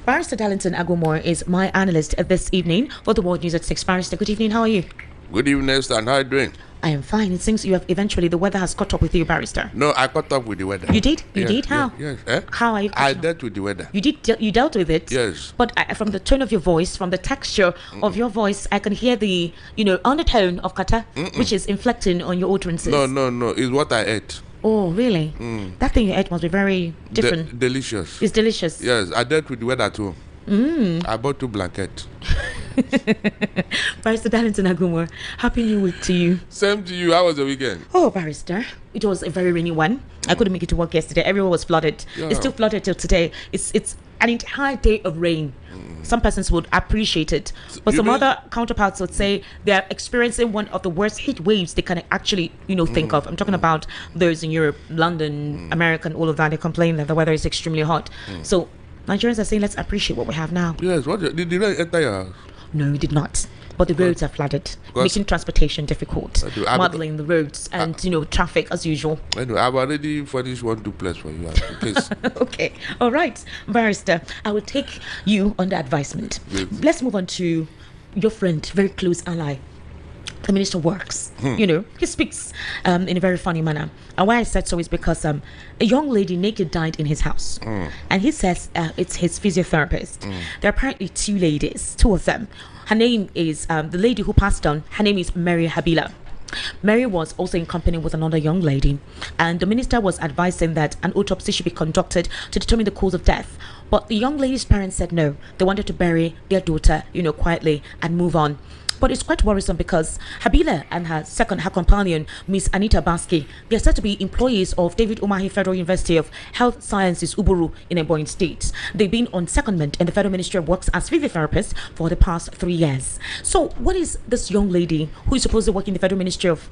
Barrister Darlington Agumore is my analyst this evening for the World News at 6. Barrister, good evening. How are you? Good evening, Esther. How are you doing? I am fine. It seems you have eventually, the weather has caught up with you, Barrister. No, I caught up with the weather. You did? You Yes, did? How? Yes. Eh? How are you? I dealt with the weather. You did. You dealt with it. Yes. But from the tone of your voice, from the texture of your voice, I can hear the undertone of kata, which is inflecting on your utterances. No. It's what I ate. Oh, really? That thing you ate must be very different. Delicious. It's delicious. Yes, I dealt with the weather too. I bought 2 blankets. Barrister Darlington Agumore, happy new week to you. Same to you. How was the weekend? Oh, Barrister, it was a very rainy one. I couldn't make it to work yesterday. Everyone was flooded. Yeah. It's still flooded till today. It's an entire day of rain. Some persons would appreciate it, but some other counterparts would say they are experiencing one of the worst heat waves they can actually think of. I'm talking about those in Europe, London, America, and all of that. They complain that the weather is extremely hot. So Nigerians are saying, let's appreciate what we have now. Yes. Did the rain enter your house? No, it did not. But the roads are flooded, making transportation difficult, muddling the roads, and traffic as usual. Anyway, I've already furnished 1 duplex for you. In case. Okay, all right, Barrister. I will take you under advisement. Yes. Let's move on to your friend, very close ally, the Minister of Works. He speaks in a very funny manner. And why I said so is because a young lady naked died in his house. And he says it's his physiotherapist. There are apparently 2 ladies, 2 of them. Her name is, the lady who passed on, her name is Mary Habila. Mary was also in company with another young lady. And the minister was advising that an autopsy should be conducted to determine the cause of death. But the young lady's parents said no. They wanted to bury their daughter, quietly and move on. But it's quite worrisome because Habila and her companion, Miss Anita Baski, they are said to be employees of David Umahi Federal University of Health Sciences, Uburu, in Ebonyi State. They've been on secondment in the Federal Ministry of Works as physiotherapists for the past 3 years. So what is this young lady who is supposed to work in the Federal Ministry of,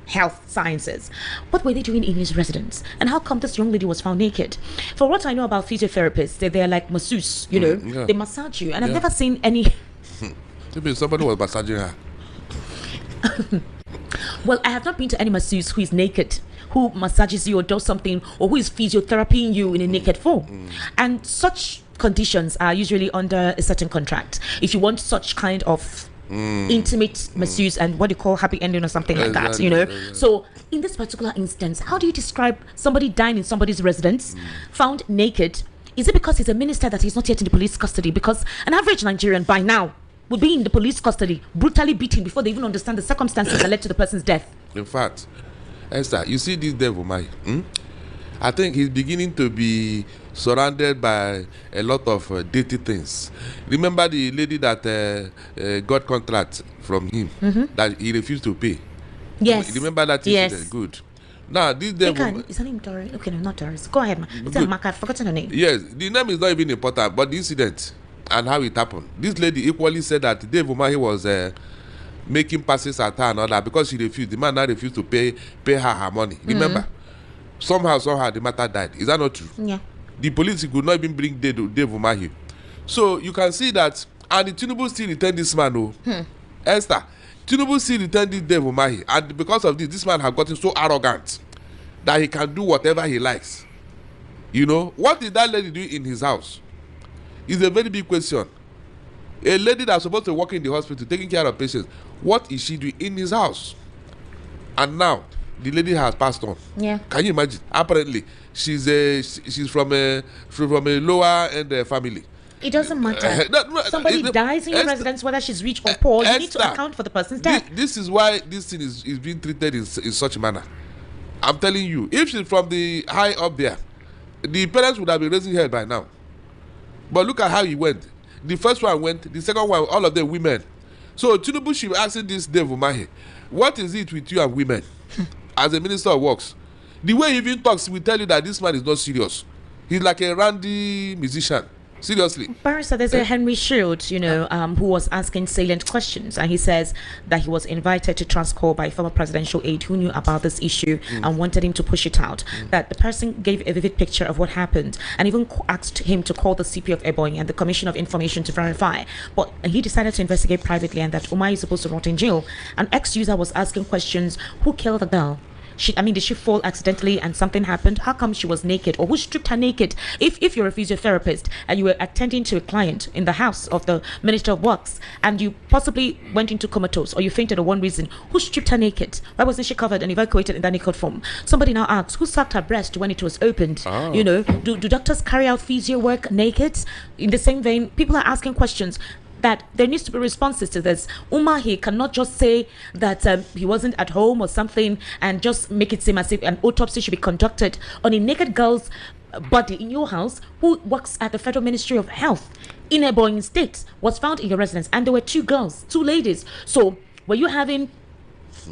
Health Sciences? What were they doing in his residence? And how come this young lady was found naked? For what I know about physiotherapists, they're like masseuse, they massage you. And I've never seen any... Maybe somebody was massaging her. Well, I have not been to any masseuse who is naked, who massages you or does something, or who is physiotherapying you in a naked form. And such conditions are usually under a certain contract. If you want such kind of intimate masseuse and what you call happy ending or something like that, So in this particular instance, how do you describe somebody dying in somebody's residence, found naked? Is it because he's a minister that he's not yet in the police custody? Because an average Nigerian by now would be in the police custody, brutally beaten before they even understand the circumstances that led to the person's death. In fact, Esther, you see this Dave Umahi? I think he's beginning to be surrounded by a lot of dirty things. Remember the lady that got contract from him that he refused to pay? Yes. Remember that incident? Yes. Good. Now, this Dave is her name Doris? Okay, no, not Doris. Go ahead, ma. It's Mark. I've forgotten her name. Yes, the name is not even important, but the incident and how it happened. This lady equally said that Dave Umahi was making passes at her and all that because she refused. The man now refused to pay her money. Remember? Somehow, the matter died. Is that not true? Yeah. The police could not even bring Dave Umahi. So you can see that, and the Tinubu still returned this man. Esther, Tinubu still returned this Dave Umahi, and because of this man has gotten so arrogant that he can do whatever he likes. What did that lady do in his house? Is a very big question. A lady that's supposed to work in the hospital taking care of patients, what is she doing in his house? And now the lady has passed on. Yeah. Can you imagine? Apparently she's from a lower end family. It doesn't matter. Somebody dies in your residence, whether she's rich or poor, you need to account for the person's death. This is why this thing is being treated in such a manner. I'm telling you, if she's from the high up there, the parents would have been raising her by now. But look at how he went. The first one went, the second one, all of them women. So Tinubu should be asking this Dave Umahi, what is it with you and women as a minister of works? The way he even talks will tell you that this man is not serious. He's like a randy musician. Seriously. Barrister, there's a Henry Shield, who was asking salient questions, and he says that he was invited to Transcorp by a former presidential aide who knew about this issue and wanted him to push it out. That the person gave a vivid picture of what happened and even asked him to call the CP of Ebonyi and the Commission of Information to verify. But he decided to investigate privately, and that Umahi is supposed to rot in jail. An ex-user was asking questions: who killed the girl? did she fall accidentally and something happened? How come she was naked, or who stripped her naked? If you're a physiotherapist and you were attending to a client in the house of the Minister of Works and you possibly went into comatose or you fainted for one reason, who stripped her naked? Why wasn't she covered and evacuated in that naked form? Somebody now asks, who sucked her breast when it was opened? You know, do doctors carry out physio work naked? In the same vein, people are asking questions that there needs to be responses to this. Umahi cannot just say that he wasn't at home or something and just make it seem as if an autopsy should be conducted on a naked girl's body in your house who works at the Federal Ministry of Health in a Ebonyi State, was found in your residence, and there were two ladies. So were you having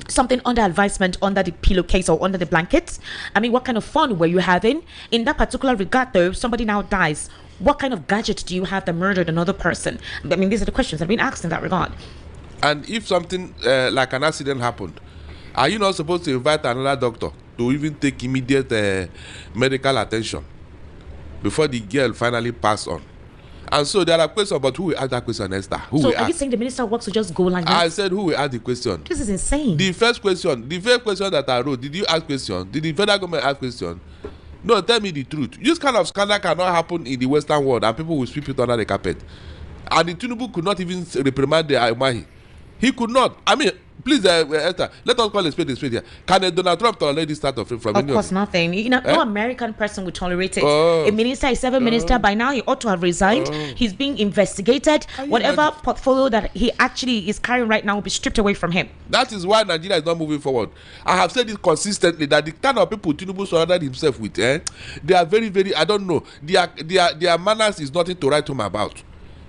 something under advisement under the pillowcase or under the blankets? I mean, what kind of fun were you having? In that particular regard, though, somebody now dies. What kind of gadget do you have that murdered another person? I mean, these are the questions that have been asked in that regard. And if something like an accident happened, are you not supposed to invite another doctor to even take immediate medical attention before the girl finally pass on? And so there are questions, but who will ask that question, Esther? So are you saying the Minister of Works will just go like that? I said, who will ask the question? This is insane. The first question that I wrote, did you ask question? Did the federal government ask question? No, tell me the truth. This kind of scandal cannot happen in the Western world, and people will sweep it under the carpet. And the Tinubu could not even reprimand the Umahi. He could not. I mean, please, Esther, let us call a spade here. Can Donald Trump tolerate this start of from Of course, nothing. You know, no American person would tolerate it. A minister is ever minister. By now, he ought to have resigned. He's being investigated. Whatever portfolio that he actually is carrying right now will be stripped away from him. That is why Nigeria is not moving forward. I have said it consistently that the kind of people Tinubu surrounded himself with, they are very, very, I don't know, their manners is nothing to write home about.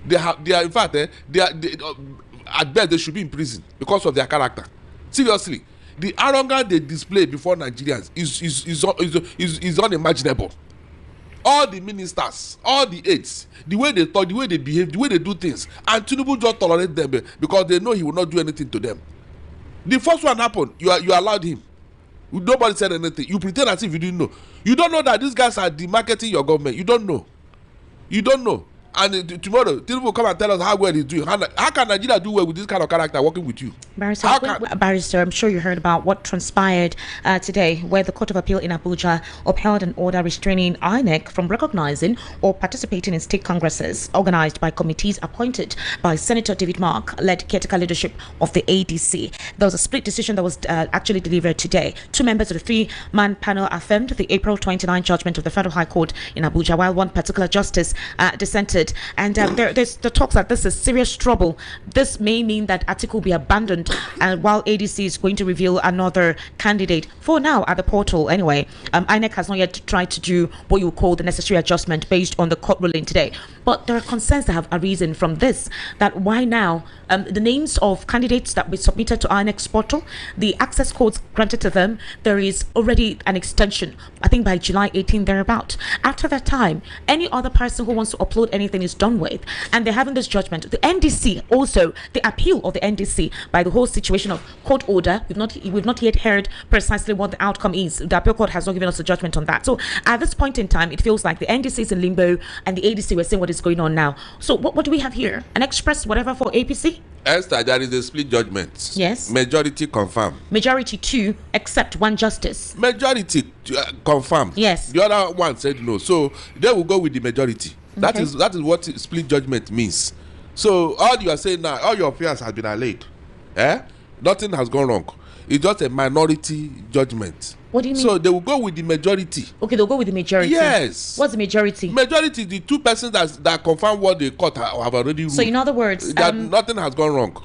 They are in fact, at best they should be in prison because of their character. Seriously, the arrogance they display before Nigerians is unimaginable. All the ministers, all the aides, the way they talk, the way they behave, the way they do things, and Tinubu just tolerate them because they know he will not do anything to them. The first one happened, you allowed him. Nobody said anything. You pretend as if you didn't know. You don't know that these guys are demarketing your government. You don't know. And tomorrow, Tinubu will come and tell us how well he's doing. How can Nigeria do well with this kind of character working with you? Barrister, I'm sure you heard about what transpired today, where the Court of Appeal in Abuja upheld an order restraining INEC from recognizing or participating in state congresses organized by committees appointed by Senator David Mark-led caretaker leadership of the ADC. There was a split decision that was actually delivered today. Two members of the three-man panel affirmed the April 29 judgment of the Federal High Court in Abuja, while one particular justice dissented. And there's the talks that this is serious trouble. This may mean that Atiku will be abandoned, and while ADC is going to reveal another candidate for now at the portal. Anyway, INEC has not yet tried to do what you would call the necessary adjustment based on the court ruling today. But there are concerns that have arisen from this, that why now the names of candidates that were submitted to INEC's portal, the access codes granted to them, there is already an extension, I think by July 18 thereabout. After that time, any other person who wants to upload anything is done with, and they're having this judgment. The NDC also, the appeal of the NDC by the whole situation of court order, we've not yet heard precisely what the outcome is. The appeal court has not given us a judgment on that. So at this point in time, it feels like the NDC is in limbo and the ADC, we're seeing what is going on now. So what do we have here? An express whatever for APC? Esther, there is a split judgment. Yes. Majority confirmed. Majority 2 except one justice. Majority confirmed. Yes. The other one said no. So they will go with the majority. That is what split judgment means. So all you are saying now, all your fears have been allayed. Nothing has gone wrong. It's just a minority judgment. What do you mean? So they will go with the majority. Okay, they'll go with the majority. Yes. What's the majority? Majority, the two persons that confirm what the court have already ruled. So in other words, that nothing has gone wrong.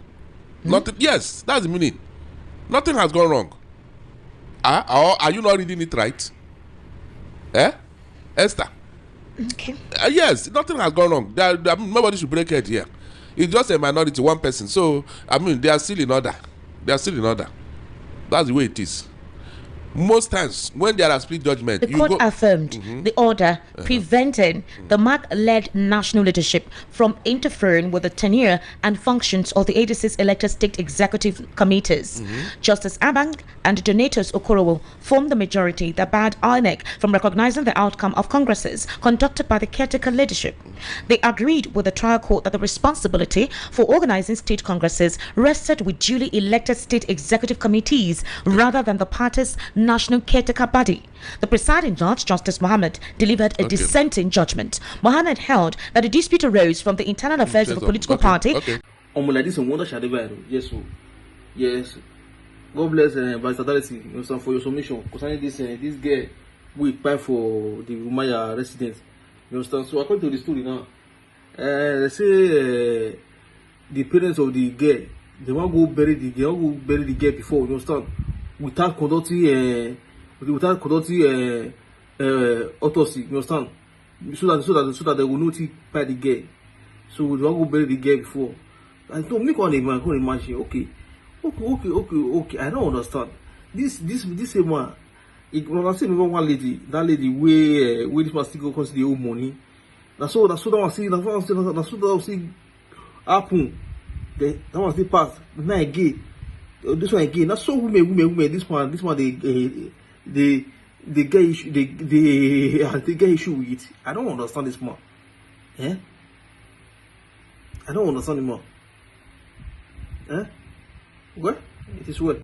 Nothing. Yes, that's the meaning. Nothing has gone wrong. Are you not reading it right? Esther? Okay. Yes, nothing has gone wrong. Nobody should break it here. It's just a minority, one person. So, they are still in order. That's the way it is. Most times, when there are split judgment, the court affirmed the order preventing the Mark-led national leadership from interfering with the tenure and functions of the ADC's elected state executive committees. Justice Abang and Donatus Okorowo formed the majority that barred INEC from recognizing the outcome of congresses conducted by the caretaker leadership. They agreed with the trial court that the responsibility for organizing state congresses rested with duly elected state executive committees rather than the parties national caretaker body. The presiding judge, Justice Mohammed, delivered a dissenting judgment. Mohammed held that the dispute arose from the internal affairs of a political party. Like this, wonder shall yes, yes. God bless Vice Adality, for your submission concerning this this girl we apply for the Umahi Residence. You understand? So according to the story now, they say the parents of the girl, they want to go bury the girl before, you understand, without conducting autopsy, you understand, so that they will notify the girl. So they want to go bury the girl before. And so me can't imagine. Okay, I don't understand this man. When I say one lady, that lady where this man still go consider the old money. That's all that was see happen. That was the past. Now again, this one again. That's so women. This one they get issue. They get issue with it. I don't understand this man. Eh? I don't understand him more. Eh? What? It is well.